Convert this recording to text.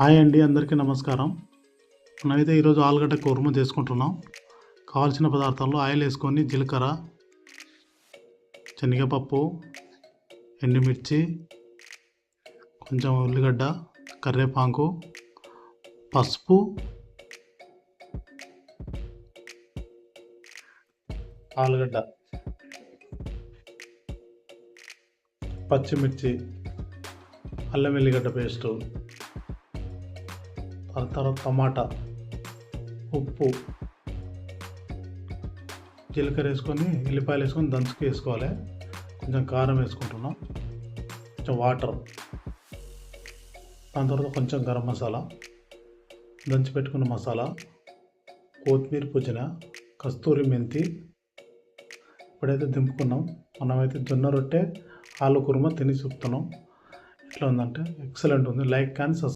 Hi అండి, అందరికీ నమస్కారం. మనమైతే ఈరోజు ఆలుగడ్డ కుర్మా చేసుకుంటున్నాం. కావాల్సిన పదార్థాల్లో ఆయిల్ వేసుకొని జీలకర్ర, శనగపప్పు, ఎండుమిర్చి, కొంచెం ఉల్లిగడ్డ, కరివేపాకు, పసుపు, ఆలుగడ్డ, పచ్చిమిర్చి, అల్లం వెల్లిగడ్డ పేస్టు, తర్వాత టమాటా, ఉప్పు, జీలకర్ర వేసుకొని ఎల్లిపాయలు వేసుకొని దంచుకు వేసుకోవాలి. కొంచెం కారం వేసుకుంటున్నాం, కొంచెం వాటర్, దాని తర్వాత కొంచెం గరం మసాలా, దంచి పెట్టుకున్న మసాలా, కొత్తిమీర, పుదీనా, కస్తూరి మెంతి. ఇప్పుడైతే దింపుకున్నాం. మనమైతే జొన్న రొట్టె ఆలు కుర్మా తిని చూపుతున్నాం. ఎట్లా ఉందంటే ఎక్సలెంట్ ఉంది. Like and subscribe.